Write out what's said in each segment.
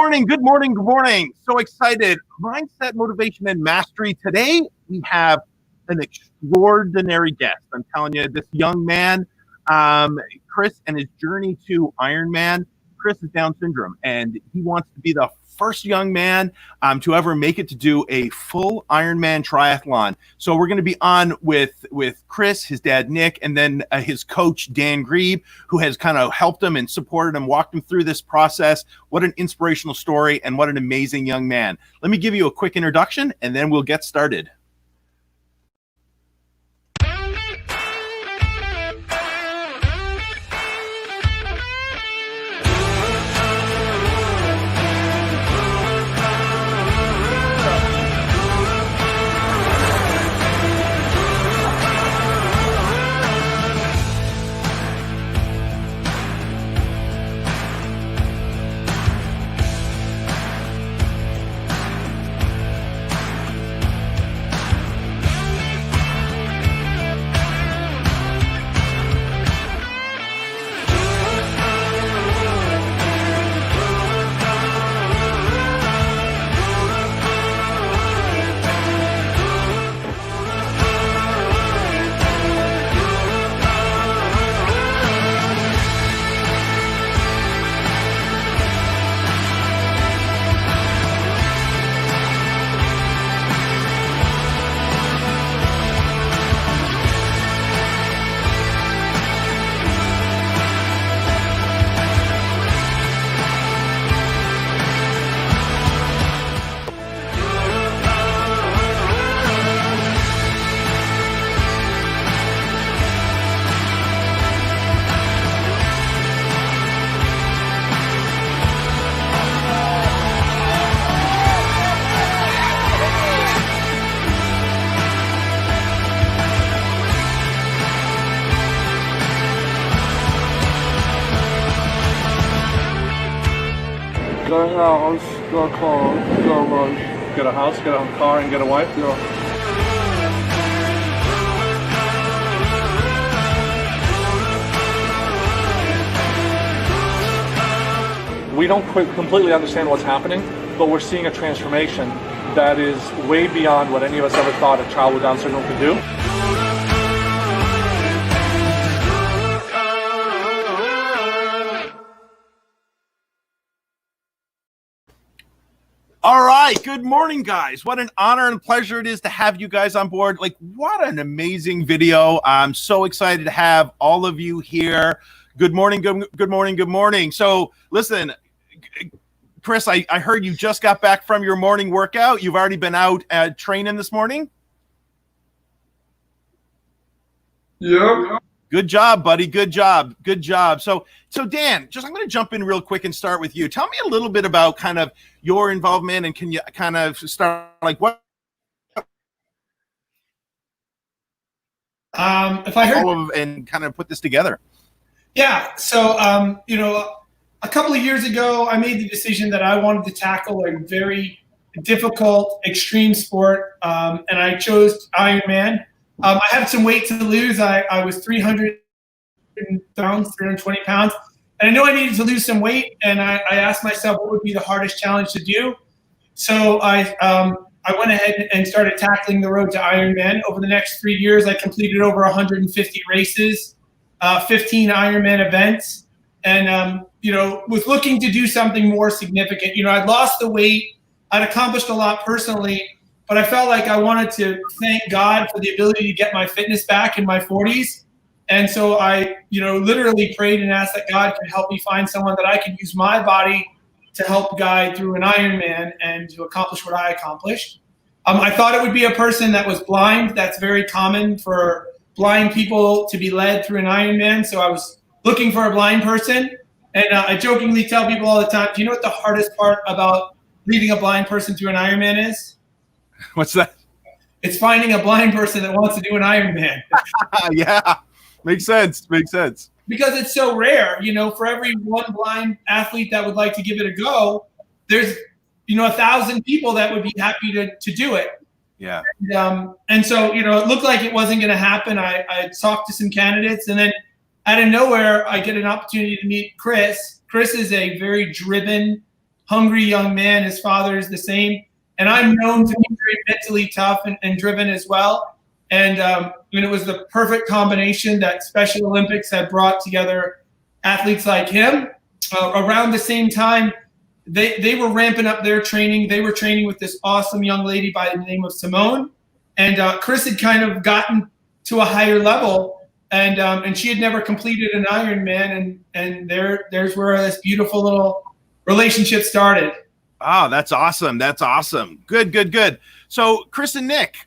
morning, good morning, good morning. So excited. Mindset, motivation, and mastery. Today, we have an extraordinary guest. I'm telling you, this young man, Chris, and his journey to Ironman. Chris has Down syndrome, and he wants to be the first young man to ever make it to do a full Ironman triathlon. So we're going to be on with Chris, his dad, Nick, and then his coach, Dan Grieb, who has kind of helped him and supported him, walked him through this process. What an inspirational story and what an amazing young man. Let me give you a quick introduction and then we'll get started. Get a house, get a car, get a house, get a car, and get a wife. We don't completely understand what's happening, but we're seeing a transformation that is way beyond what any of us ever thought a child with Down syndrome could do. All right. Good morning, guys. What an honor and pleasure it is to have you guys on board. Like, what an amazing video. I'm so excited to have all of you here. Good morning. Good morning. Good morning. So listen, Chris, I heard you just got back from your morning workout. You've already been out training this morning. Yep. Good job, buddy. Good job. Good job. So Dan, I'm going to jump in real quick and start with you. Tell me a little bit about kind of your involvement, and can you kind of start like what? If I heard and kind of put this together. Yeah. So, a couple of years ago, I made the decision that I wanted to tackle a very difficult, extreme sport, and I chose Ironman. I had some weight to lose. I was 300 pounds, 320 pounds. And I knew I needed to lose some weight. And I asked myself, what would be the hardest challenge to do? So I went ahead and started tackling the road to Ironman. Over the next 3 years, I completed over 150 races, 15 Ironman events, and, was looking to do something more significant. I'd lost the weight. I'd accomplished a lot personally. But I felt like I wanted to thank God for the ability to get my fitness back in my 40s. And so I, literally prayed and asked that God could help me find someone that I could use my body to help guide through an Ironman and to accomplish what I accomplished. I thought it would be a person that was blind. That's very common for blind people to be led through an Ironman. So I was looking for a blind person. And I jokingly tell people all the time, do you know what the hardest part about leading a blind person through an Ironman is? What's that? It's finding a blind person that wants to do an Ironman. Yeah, makes sense. Makes sense. Because it's so rare, for every one blind athlete that would like to give it a go, there's, 1,000 people that would be happy to do it. Yeah. And so, it looked like it wasn't going to happen. I talked to some candidates, and then out of nowhere, I get an opportunity to meet Chris. Chris is a very driven, hungry young man. His father is the same. And I'm known to be very mentally tough and driven as well. And it was the perfect combination that Special Olympics had brought together athletes like him. Around the same time, they were ramping up their training. They were training with this awesome young lady by the name of Simone. And Chris had kind of gotten to a higher level. And she had never completed an Ironman. And there's where this beautiful little relationship started. Oh, that's awesome. That's awesome. Good. So Chris and Nick,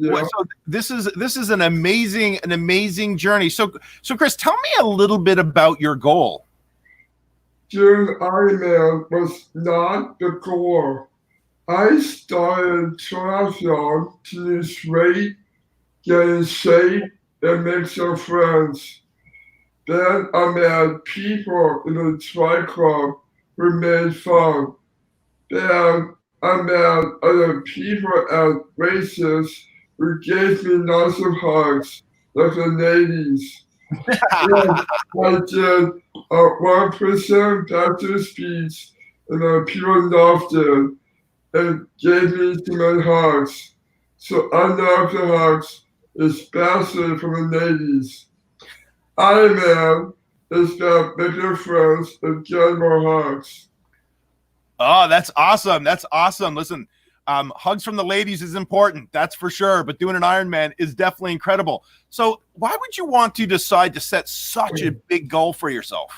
so this is an amazing journey. So Chris, tell me a little bit about your goal. Doing Ironman was not the goal. I started triathlon to lose weight, get in shape, and make some friends. Then I met people in the tri club who made fun. Then I met other people at races who gave me lots of hugs, like the ladies. I did a 1% faster speech, and people loved it and gave me too many hugs. So I love the hugs, especially from the ladies. Ironman is about making friends and getting more hugs. Oh, that's awesome. That's awesome. Listen, hugs from the ladies is important, that's for sure. But doing an Ironman is definitely incredible. So why would you want to decide to set such a big goal for yourself?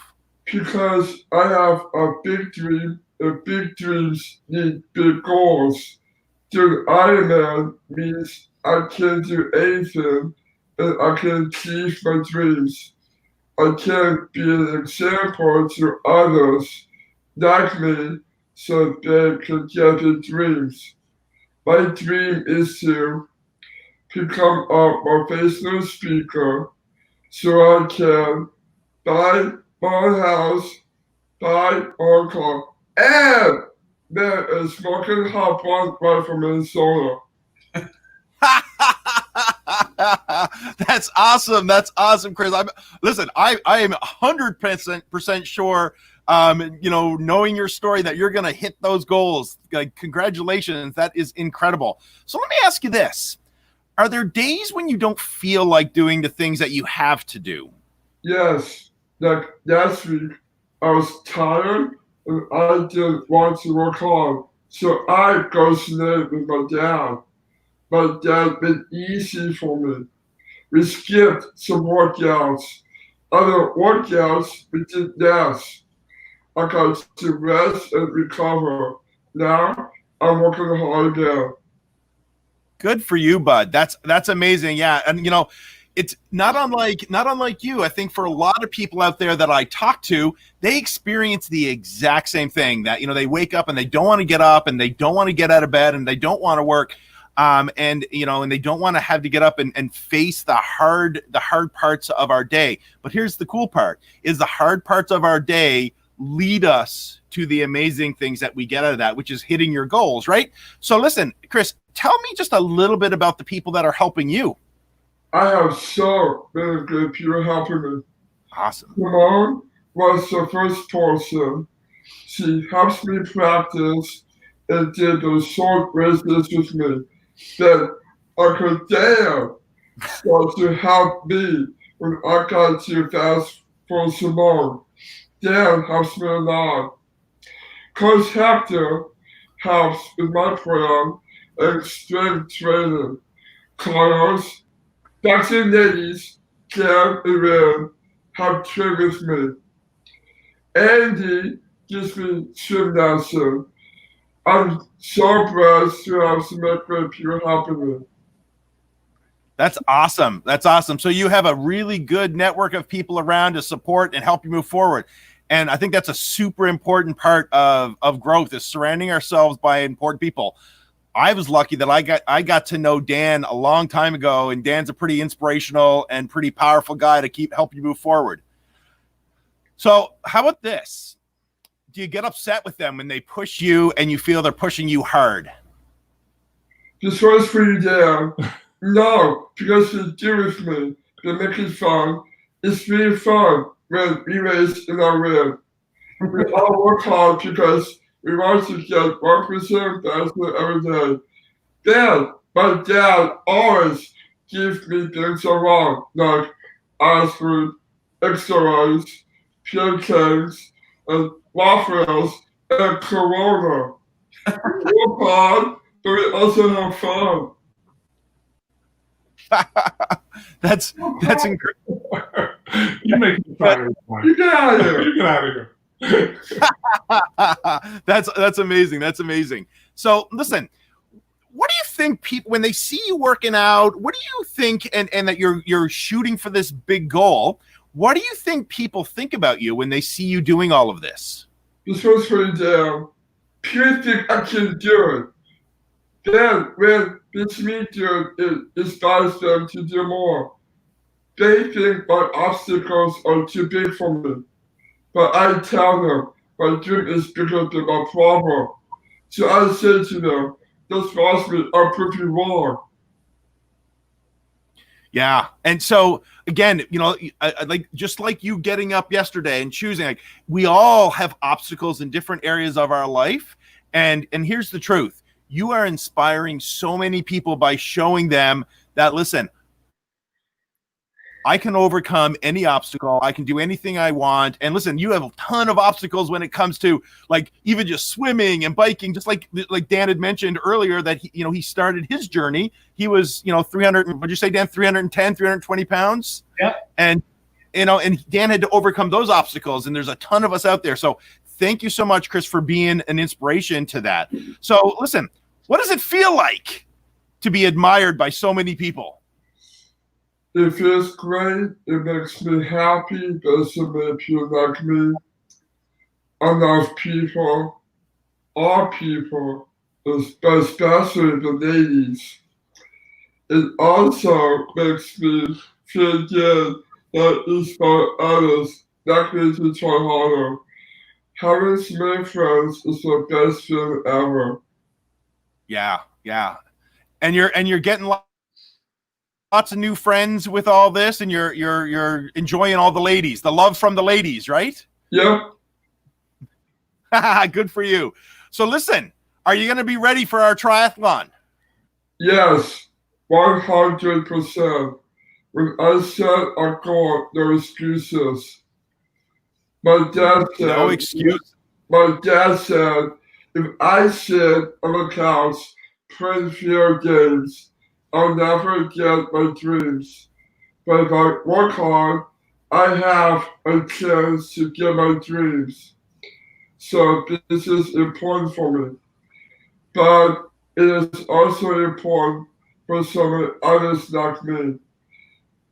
Because I have a big dream, and big dreams need big goals. Doing Ironman means I can do anything and I can achieve my dreams. I can be an example to others like me so they can get their dreams. My dream is to become a motivational speaker so I can buy my own house, buy my own car, and get a smoking hot one right from Minnesota. That's awesome. That's awesome, Chris. I am 100% sure, knowing your story, that you're going to hit those goals. Like, congratulations. That is incredible. So let me ask you this. Are there days when you don't feel like doing the things that you have to do? Yes. Like last week, I was tired and I didn't want to work hard. So I go sleep with my dad. My dad made it easy for me. We skipped some workouts. Other workouts we did less. I got to rest and recover. Now I'm working hard again. Good for you, bud. That's amazing. Yeah. And it's not unlike you. I think for a lot of people out there that I talk to, they experience the exact same thing, that, they wake up and they don't want to get up and they don't want to get out of bed and they don't want to work. And they don't want to have to get up and face the hard parts of our day. But here's the cool part, is the hard parts of our day lead us to the amazing things that we get out of that, which is hitting your goals, right? So listen, Chris, tell me just a little bit about the people that are helping you. I have so many good people helping me. Awesome. Simone was the first person. She helps me practice and did those short races with me. Then Uncle Dan started to help me when I got too fast for Simone. Dan helps me a lot. Coach Hector helps with my plan and strength training. Carlos, boxing ladies, Cam and Ren have trained with me. Andy gives me swim lesson. I'm so blessed to have some great people helping me. That's awesome. That's awesome. So you have a really good network of people around to support and help you move forward. And I think that's a super important part of growth, is surrounding ourselves by important people. I was lucky that I got to know Dan a long time ago, and Dan's a pretty inspirational and pretty powerful guy to help you move forward. So how about this? Do you get upset with them when they push you and you feel they're pushing you hard? This one's for you, Dan. No, because they do with me. They make it fun. It's really fun when we race in our win. We all work hard because we want to get 1% faster every day. Then, my dad always gives me things around, like ice cream, extra rice, pancakes, and waffles, and Corona. We work hard, but we also have fun. That's incredible. You make me cry. You get out of here. You get out of here. That's amazing. That's amazing. So listen, what do you think people, when they see you working out, what do you think, and that you're shooting for this big goal, what do you think people think about you when they see you doing all of this? This was pretty damn. People think I can do it. Then when they see me do it, it inspires them to do more. They think my obstacles are too big for me. But I tell them my dream is bigger than my problem. So I say to them, this must be pretty wrong. Yeah. And so again, you know, like just like you getting up yesterday and choosing, like we all have obstacles in different areas of our life. And here's the truth. You are inspiring so many people by showing them that, listen, I can overcome any obstacle. I can do anything I want. And listen, you have a ton of obstacles when it comes to like even just swimming and biking, just like Dan had mentioned earlier that he started his journey. He was, 300, what'd you say, Dan, 310, 320 pounds? Yeah. And, and Dan had to overcome those obstacles. And there's a ton of us out there. So thank you so much, Chris, for being an inspiration to that. So listen, what does it feel like to be admired by so many people? It feels great. It makes me happy. There's so many people like me. Enough people, all people, especially the ladies. It also makes me feel good that inspire others like me to try harder. Having so many friends is the best feeling ever. Yeah, yeah. And you're getting lots of new friends with all this, and you're enjoying all the ladies, the love from the ladies, right? Yep. Good for you. So listen, are you going to be ready for our triathlon? Yes, 100%. When I set a goal, no excuses. My dad said, No excuse. My dad said, if I sit on the couch playing video games, I'll never get my dreams. But if I work hard, I have a chance to get my dreams. So this is important for me. But it is also important for some others like me.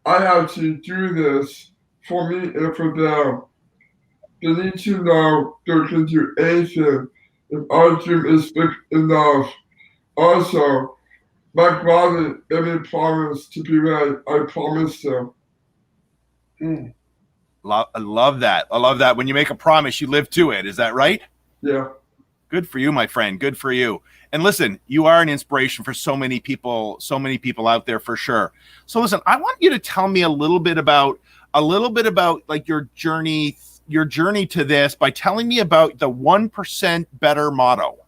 I have to do this for me and for them. They need to know they can do anything if our dream is big enough. Also, my brother made me promise to be ready. I promised him. I love that. I love that. When you make a promise, you live to it. Is that right? Yeah. Good for you, my friend. Good for you. And listen, you are an inspiration for so many people out there for sure. So listen, I want you to tell me a little bit about like your journey to this by telling me about the 1% better motto.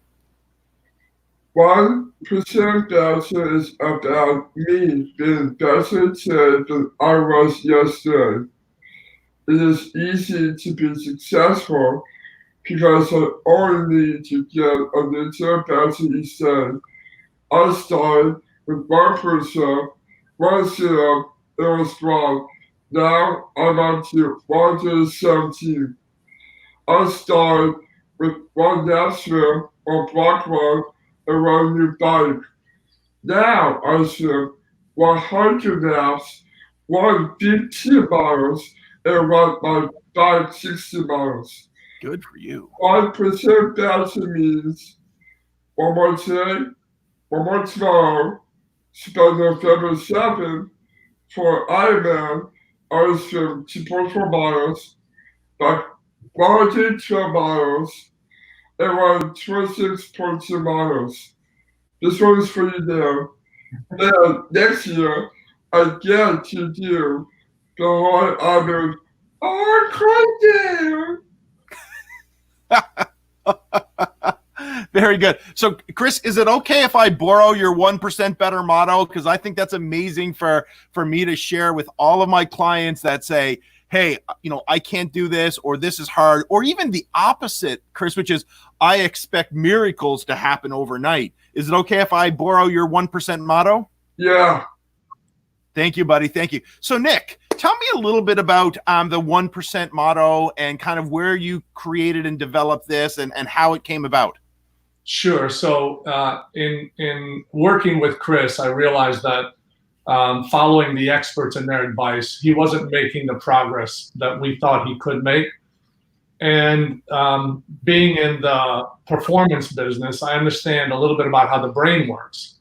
1% better is about me being better today than I was yesterday. It is easy to be successful because I only need to get a little better each day. I started with 1%, 1 sit-up, it was wrong. Now I'm up to 117. I started with 1 lap swim or block run and run a new bike. Now I swim 100 laps, run 15 miles, and run my bike 60 miles. Good for you. 1% better means one more today, one more tomorrow, spend November 7th for Ironman. I swim 2.4 miles, back 112 miles, and run 26.2 miles. This one is for you there. And next year, I get to do the whole Ironman. Oh, I cried there. Very good. So, Chris, is it okay if I borrow your 1% better motto? Because I think that's amazing for me to share with all of my clients that say, hey, I can't do this, or this is hard, or even the opposite, Chris, which is I expect miracles to happen overnight. Is it okay if I borrow your 1% motto? Yeah. Thank you, buddy. Thank you. So, Nick, tell me a little bit about the 1% motto and kind of where you created and developed this and how it came about. Sure. So in working with Chris, I realized that following the experts and their advice, he wasn't making the progress that we thought he could make. And being in the performance business, I understand a little bit about how the brain works.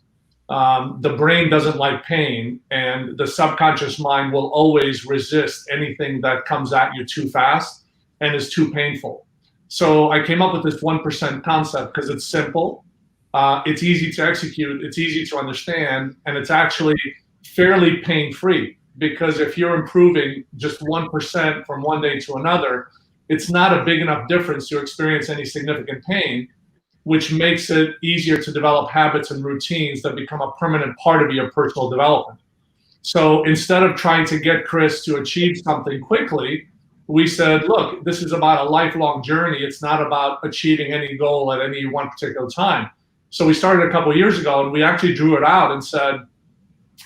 The brain doesn't like pain, and the subconscious mind will always resist anything that comes at you too fast and is too painful. So I came up with this 1% concept because it's simple, it's easy to execute, it's easy to understand, and it's actually fairly pain-free, because if you're improving just 1% from one day to another, it's not a big enough difference to experience any significant pain, which makes it easier to develop habits and routines that become a permanent part of your personal development. So instead of trying to get Chris to achieve something quickly, we said, look, this is about a lifelong journey. It's not about achieving any goal at any one particular time. So we started a couple of years ago, and we actually drew it out and said,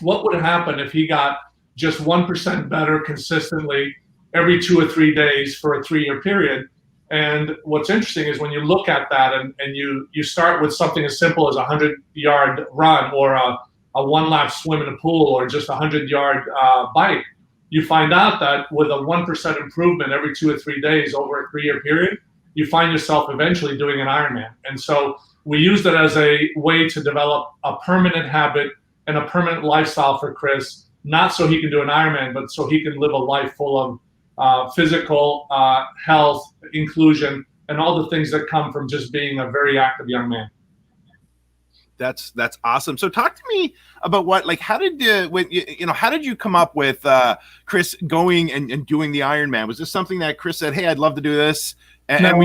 what would happen if he got just 1% better consistently every 2 or 3 days for a 3-year period? And what's interesting is when you look at that and you start with something as simple as a 100-yard run, or a 1-lap swim in a pool, or just a 100-yard bike, you find out that with a 1% improvement every 2 or 3 days over a 3-year period, you find yourself eventually doing an Ironman. And so we used it as a way to develop a permanent habit and a permanent lifestyle for Chris, not so he can do an Ironman, but so he can live a life full of physical health, inclusion, and all the things that come from just being a very active young man. That's awesome. So talk to me about how did you come up with Chris going and doing the Ironman? Was this something that Chris said, hey, I'd love to do this? And, No. and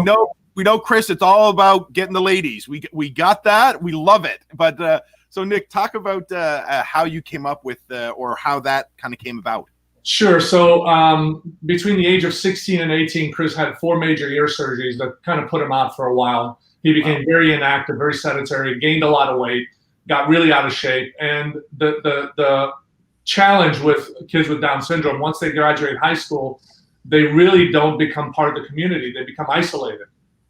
we know, Chris, it's all about getting the ladies. We got that. We love it. But so Nick, talk about how you came up with or how that kind of came about. Sure. So between the age of 16 and 18, Chris had 4 major ear surgeries that kind of put him out for a while. He became very inactive, very sedentary, gained a lot of weight, got really out of shape. And the challenge with kids with Down syndrome, once they graduate high school, they really don't become part of the community. They become isolated.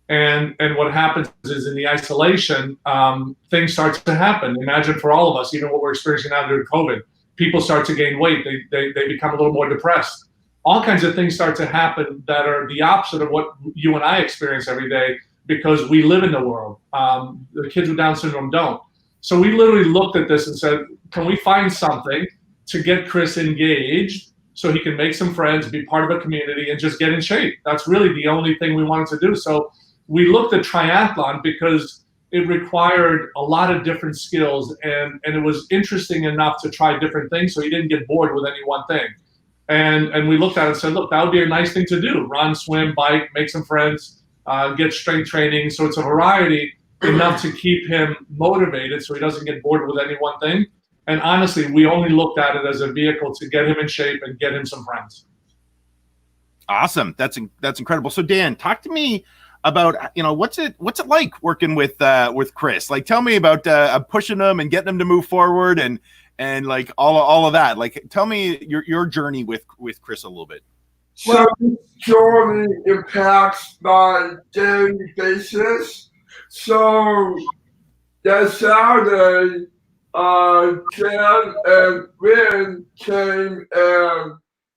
And what happens is in the isolation, things start to happen. Imagine for all of us, even what we're experiencing now during COVID, people start to gain weight. They become a little more depressed. All kinds of things start to happen that are the opposite of what you and I experience every day, because we live in the world. The kids with Down syndrome don't. So we literally looked at this and said, can we find something to get Chris engaged so he can make some friends, be part of a community, and just get in shape? That's really the only thing we wanted to do. So we looked at triathlon because it required a lot of different skills, and it was interesting enough to try different things so he didn't get bored with any one thing. And we looked at it and said, look, that would be a nice thing to do. Run, swim, bike, make some friends, get strength training. So it's a variety enough to keep him motivated so he doesn't get bored with any one thing. And honestly, we only looked at it as a vehicle to get him in shape and get him some friends. Awesome. That's incredible. So Dan, talk to me about, what's it like working with Chris? Like, tell me about pushing him and getting him to move forward and like all of that. Like, tell me your journey with Chris a little bit. So this journey impacts my daily basis. So that Saturday, Dan and Wynn came and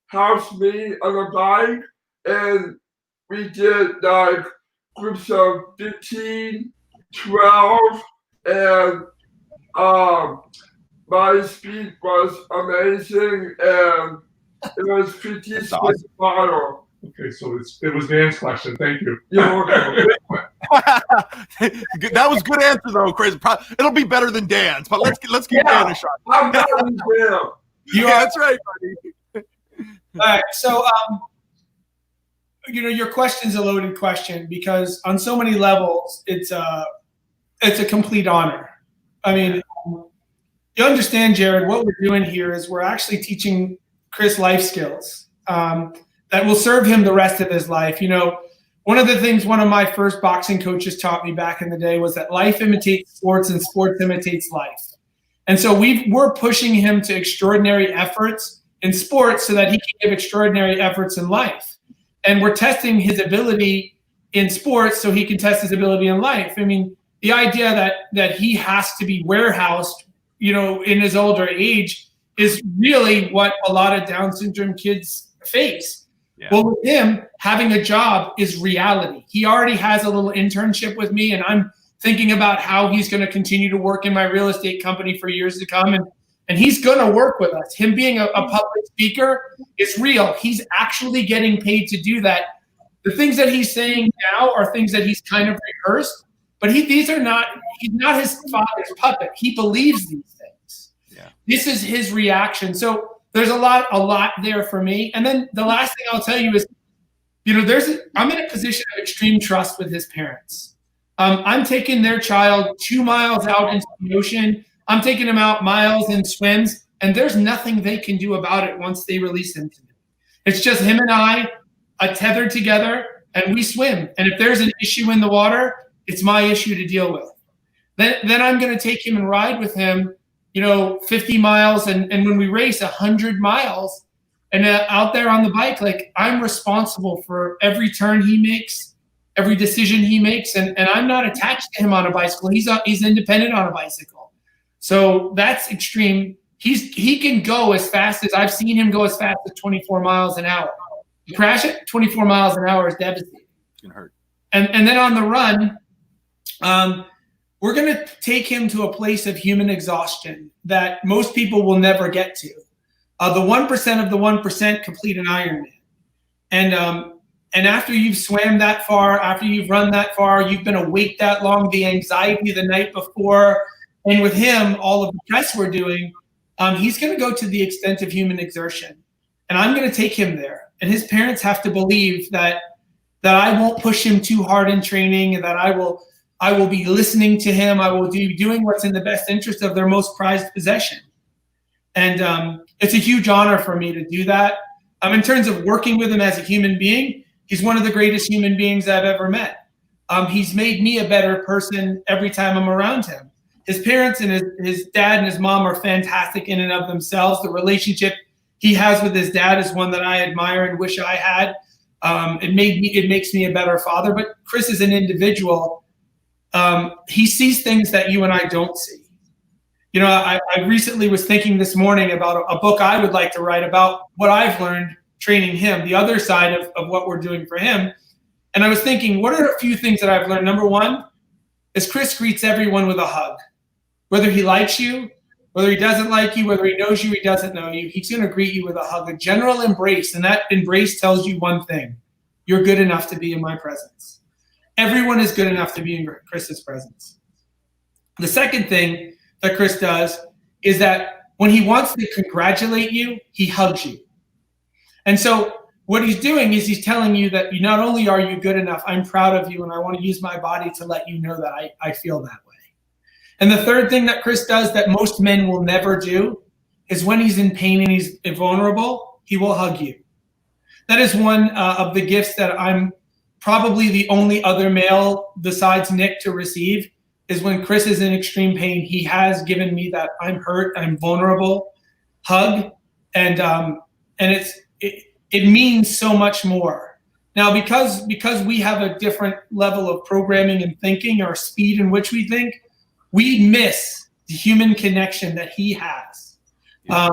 helped me on a bike, and we did like groups of 15, 12, and my speed was amazing, and it was pretty spectacular. Okay, so it was Dan's question. Thank you. You're welcome. That was a good answer though, Chris. It'll be better than Dan's, but let's give Dan a shot. I'm better than Dan. Yeah, that's right, buddy. All right. So your question's a loaded question because on so many levels, it's a complete honor. I mean, you understand, Jared, what we're doing here is we're actually teaching Chris life skills that will serve him the rest of his life. One of the things one of my first boxing coaches taught me back in the day was that life imitates sports and sports imitates life. And so we're pushing him to extraordinary efforts in sports so that he can give extraordinary efforts in life. And we're testing his ability in sports so he can test his ability in life. I mean, the idea that he has to be warehoused, in his older age is really what a lot of Down syndrome kids face. Yeah. Well, with him, having a job is reality. He already has a little internship with me, and I'm thinking about how he's going to continue to work in my real estate company for years to come. And he's going to work with us. Him being a public speaker is real. He's actually getting paid to do that. The things that he's saying now are things that he's kind of rehearsed, but he's not his father's puppet. He believes these things. Yeah. This is his reaction. So there's a lot there for me. And then the last thing I'll tell you is, I'm in a position of extreme trust with his parents. I'm taking their child 2 miles out into the ocean. I'm taking him out miles in swims, and there's nothing they can do about it once they release him to me. It's just him and I tethered together, and we swim. And if there's an issue in the water, it's my issue to deal with. Then I'm going to take him and ride with him, 50 miles, and when we race 100 miles, and out there on the bike, like I'm responsible for every turn he makes, every decision he makes, and I'm not attached to him on a bicycle. He's independent on a bicycle. So that's extreme. He can go as fast as I've seen him go as fast as 24 miles an hour. You crash it, 24 miles an hour is devastating. It's gonna hurt. And then on the run, we're gonna take him to a place of human exhaustion that most people will never get to. The 1% of the 1% complete an Ironman. And after you've swam that far, after you've run that far, you've been awake that long, the anxiety the night before, and with him, all of the press we're doing, he's going to go to the extent of human exertion. And I'm going to take him there. And his parents have to believe that I won't push him too hard in training, and that I will be listening to him. I will be doing what's in the best interest of their most prized possession. And it's a huge honor for me to do that. In terms of working with him as a human being, he's one of the greatest human beings I've ever met. He's made me a better person every time I'm around him. His parents and his dad and his mom are fantastic in and of themselves. The relationship he has with his dad is one that I admire and wish I had. It makes me a better father. But Chris is an individual. He sees things that you and I don't see. I recently was thinking this morning about a book I would like to write about what I've learned training him, the other side of what we're doing for him. And I was thinking, what are a few things that I've learned? Number one is Chris greets everyone with a hug. Whether he likes you, whether he doesn't like you, whether he knows you, he doesn't know you, he's going to greet you with a hug, a general embrace. And that embrace tells you one thing: you're good enough to be in my presence. Everyone is good enough to be in Chris's presence. The second thing that Chris does is that when he wants to congratulate you, he hugs you. And so what he's doing is he's telling you that not only are you good enough, I'm proud of you, and I want to use my body to let you know that I feel that way. And the third thing that Chris does that most men will never do is when he's in pain and he's vulnerable, he will hug you. That is one of the gifts that I'm probably the only other male besides Nick to receive, is when Chris is in extreme pain, he has given me that I'm hurt, I'm vulnerable hug. And it means so much more. Now, because we have a different level of programming and thinking, or speed in which we think, we miss the human connection that he has. Yeah.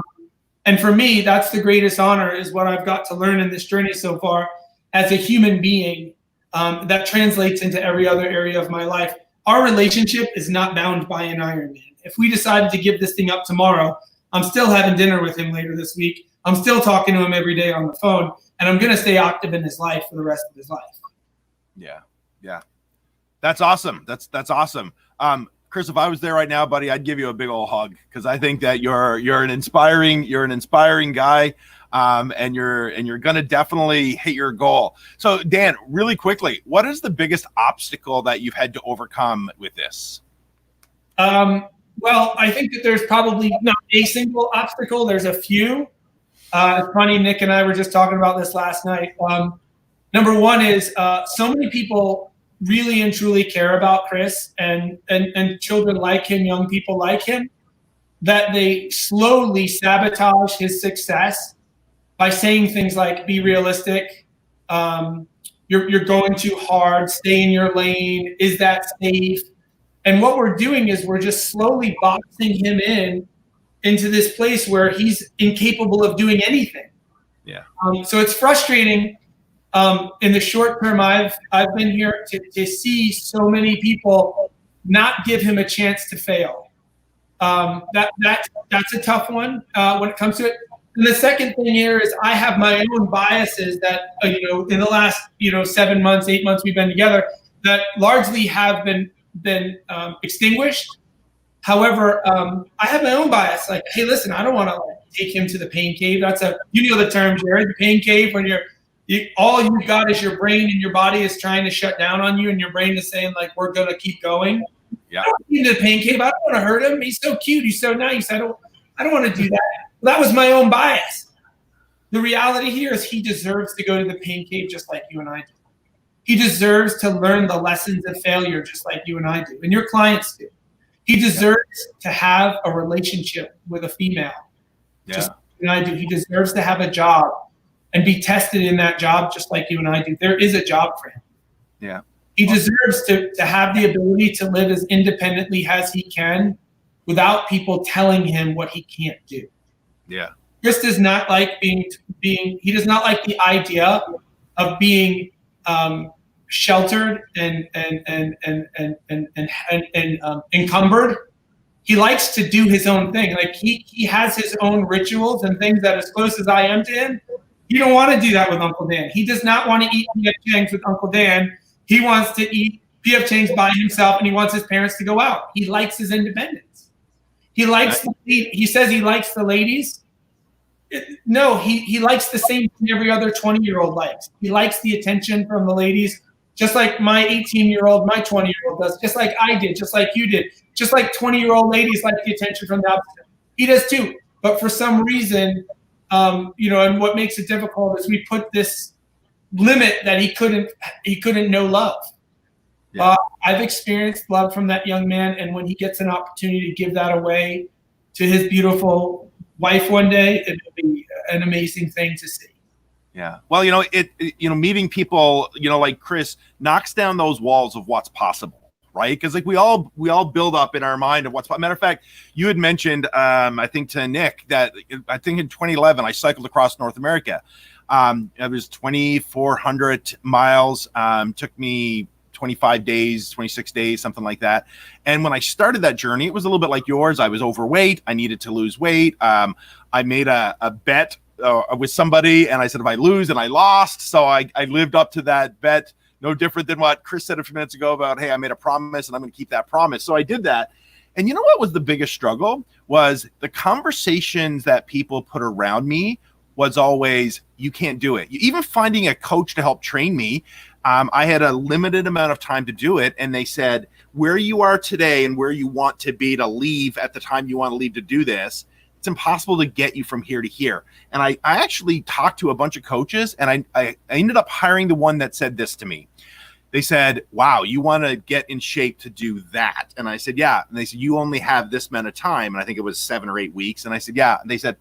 And for me, that's the greatest honor, is what I've got to learn in this journey so far as a human being, that translates into every other area of my life. Our relationship is not bound by an Ironman. If we decided to give this thing up tomorrow, I'm still having dinner with him later this week. I'm still talking to him every day on the phone, and I'm going to stay active in his life for the rest of his life. Yeah. That's awesome. That's awesome. Chris, if I was there right now, buddy, I'd give you a big old hug because I think that you're an inspiring guy, and you're gonna definitely hit your goal. So, Dan, really quickly, what is the biggest obstacle that you've had to overcome with this? Well, I think that there's probably not a single obstacle. There's a few. It's funny, Nick and I were just talking about this last night. Number one is so many people really and truly care about Chris and children like him, young people like him, that they slowly sabotage his success by saying things like, be realistic, you're going too hard, stay in your lane, is that safe? And what we're doing is we're just slowly boxing him into this place where he's incapable of doing anything. Yeah. So it's frustrating. In the short term, I've been here to see so many people not give him a chance to fail. That's a tough one when it comes to it. And the second thing here is I have my own biases that in the last 7 months, 8 months we've been together that largely have been extinguished. However, I have my own bias. Like, hey, listen, I don't want to take him to the pain cave. That's the term, Jared, the pain cave, when all you've got is your brain and your body is trying to shut down on you, and your brain is saying, like, we're going to keep going. Yeah. I don't need the pain cave. I don't want to hurt him. He's so cute. He's so nice. I don't want to do that. Well, that was my own bias. The reality here is he deserves to go to the pain cave just like you and I do. He deserves to learn the lessons of failure just like you and I do, and your clients do. He deserves to have a relationship with a female just like you and I do. He deserves to have a job and be tested in that job just like you and I do. There is a job for him. Yeah. He deserves to have the ability to live as independently as he can without people telling him what he can't do. Yeah. Chris does not like he does not like the idea of being sheltered and encumbered. He likes to do his own thing. Like he has his own rituals and things that, as close as I am to him, he don't want to do that with Uncle Dan. He does not want to eat P.F. Chang's with Uncle Dan. He wants to eat P.F. Chang's by himself, and he wants his parents to go out. He likes his independence. He says he likes the ladies. No, he likes the same thing every other 20-year-old likes. He likes the attention from the ladies, just like my 18-year-old, my 20-year-old does, just like I did, just like you did, just like 20-year-old ladies like the attention from the opposite. He does too. But for some reason, and what makes it difficult is we put this limit that he couldn't know love. Yeah. I've experienced love from that young man, and when he gets an opportunity to give that away to his beautiful wife one day, it will be an amazing thing to see. Yeah. Well, meeting people, like Chris knocks down those walls of what's possible. Right. Because like we all build up in our mind of what's, matter of fact, you had mentioned, I think to Nick that I think in 2011, I cycled across North America. It was 2,400 miles, took me 25 days, 26 days, something like that. And when I started that journey, it was a little bit like yours. I was overweight. I needed to lose weight. I made a bet with somebody, and I said, if I lose, and I lost. So I lived up to that bet. No different than what Chris said a few minutes ago about, hey, I made a promise and I'm going to keep that promise. So I did that. And you know what was the biggest struggle was the conversations that people put around me was always, you can't do it. Even finding a coach to help train me, I had a limited amount of time to do it. And they said, where you are today and where you want to be to leave at the time you want to leave to do this, it's impossible to get you from here to here. And I actually talked to a bunch of coaches, and I ended up hiring the one that said this to me. They said, wow, you want to get in shape to do that? And I said, yeah. And they said, you only have this amount of time. And I think it was 7 or 8 weeks. And I said, yeah. And they said,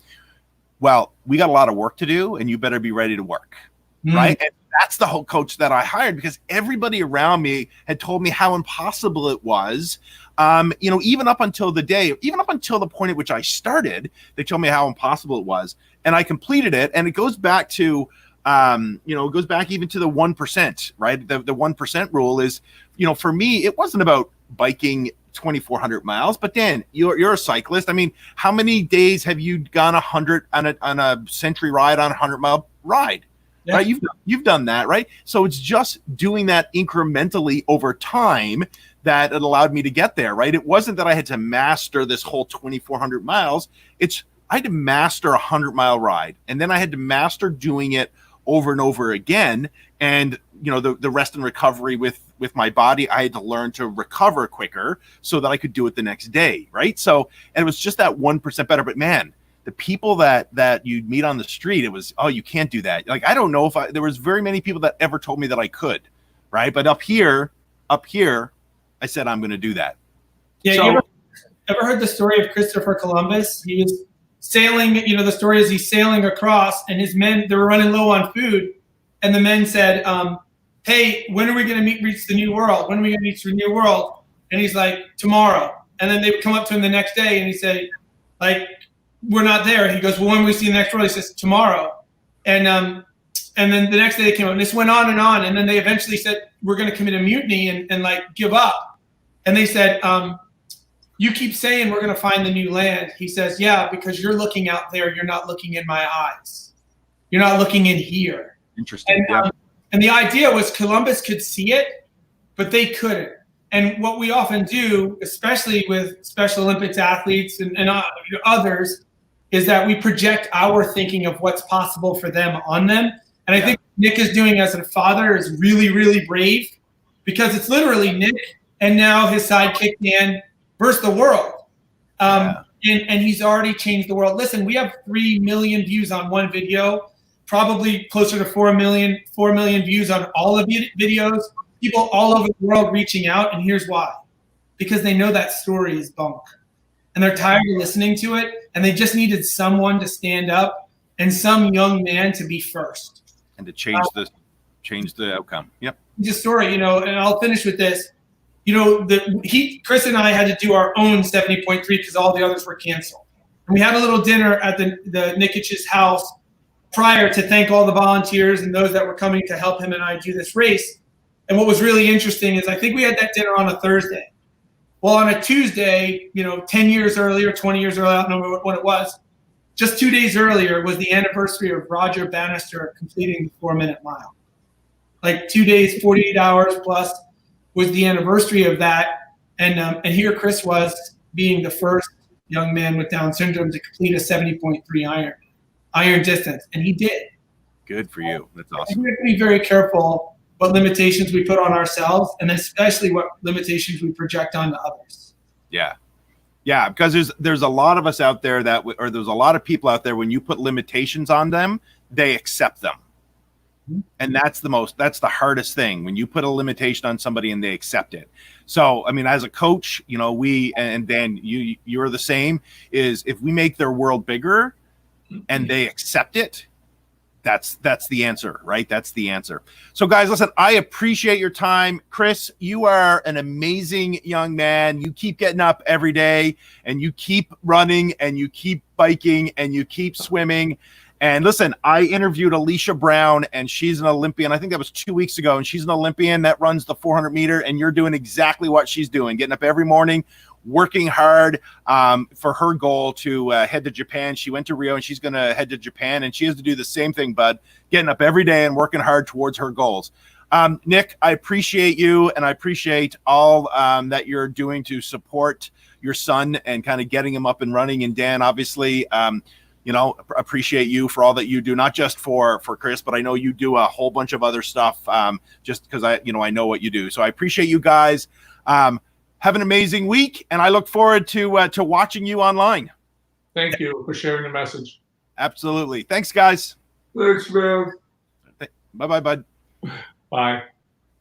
well, we got a lot of work to do, and you better be ready to work. Right. And that's the whole coach that I hired, because everybody around me had told me how impossible it was. Even up until the point at which I started, they told me how impossible it was. And I completed it. And it goes back to, it goes back even to the 1%, right? The 1% rule is, for me, it wasn't about biking 2,400 miles, but Dan, you're a cyclist. I mean, how many days have you gone 100 on a century ride on a 100-mile ride? Yeah. right? You've done that, right? So it's just doing that incrementally over time that it allowed me to get there, right? It wasn't that I had to master this whole 2,400 miles. I had to master a 100-mile ride, and then I had to master doing it over and over again. And the rest and recovery with my body, I had to learn to recover quicker so that I could do it the next day, right? So, and it was just that 1% better. But man, the people that you'd meet on the street, it was, oh, you can't do that. Like, I don't know if there was very many people that ever told me that I could, right? But up here, I said, I'm going to do that. Yeah. So, you ever heard the story of Christopher Columbus? He was sailing, the story is he's sailing across, and his men, they were running low on food. And the men said, hey, when are we going to reach the new world? When are we going to reach the new world? And he's like, tomorrow. And then they would come up to him the next day, and he said, like, we're not there. He goes, well, when will we see the next world? He says, tomorrow. And then the next day they came up, and this went on. And then they eventually said, we're going to commit a mutiny and like give up. And they said, you keep saying we're going to find the new land. He says, yeah, because you're looking out there. You're not looking in my eyes. You're not looking in here. Interesting. And the idea was Columbus could see it, but they couldn't. And what we often do, especially with Special Olympics athletes and others, is that we project our thinking of what's possible for them on them. And I think Nik is doing as a father is really, really brave, because it's literally Nik and now his sidekick Dan versus the world. And he's already changed the world. Listen, we have 3 million views on one video, probably closer to 4 million views on all of the videos, people all over the world reaching out. And here's why. Because they know that story is bunk. And they're tired of listening to it. And they just needed someone to stand up and some young man to be first. And to change the outcome. Yep. Just story, and I'll finish with this. Chris and I had to do our own 70.3 because all the others were canceled. And we had a little dinner at the Nikic's house prior to thank all the volunteers and those that were coming to help him and I do this race. And what was really interesting is I think we had that dinner on a Thursday. Well, on a Tuesday, 10 years earlier, 20 years earlier, I don't know what it was, just 2 days earlier was the anniversary of Roger Bannister completing the 4-minute mile. Like 2 days, 48 hours plus was the anniversary of that. And here Chris was being the first young man with Down syndrome to complete a 70.3 iron distance. And he did. Good for you. That's awesome. We have to be very careful what limitations we put on ourselves, and especially what limitations we project onto others. Yeah. Yeah, because there's a lot of us out there or there's a lot of people out there, when you put limitations on them, they accept them. And that's the hardest thing, when you put a limitation on somebody and they accept it. So, I mean, as a coach, we, and Dan, you're the same, is if we make their world bigger and they accept it, that's the answer, right? That's the answer. So guys, listen, I appreciate your time. Chris, you are an amazing young man. You keep getting up every day, and you keep running, and you keep biking, and you keep swimming. And listen, I interviewed Alicia Brown, and she's an Olympian. I think that was 2 weeks ago, and she's an Olympian that runs the 400 meter, and you're doing exactly what she's doing, getting up every morning, working hard for her goal to head to Japan. She went to Rio, and she's going to head to Japan, and she has to do the same thing, bud, getting up every day and working hard towards her goals. Nik, I appreciate you, and I appreciate all that you're doing to support your son and kind of getting him up and running. And Dan, obviously, appreciate you for all that you do, not just for Chris, but I know you do a whole bunch of other stuff just because I know what you do. So I appreciate you guys. Have an amazing week, and I look forward to watching you online. Thank you for sharing the message. Absolutely. Thanks, guys. Thanks, man. Bye-bye, bud. Bye.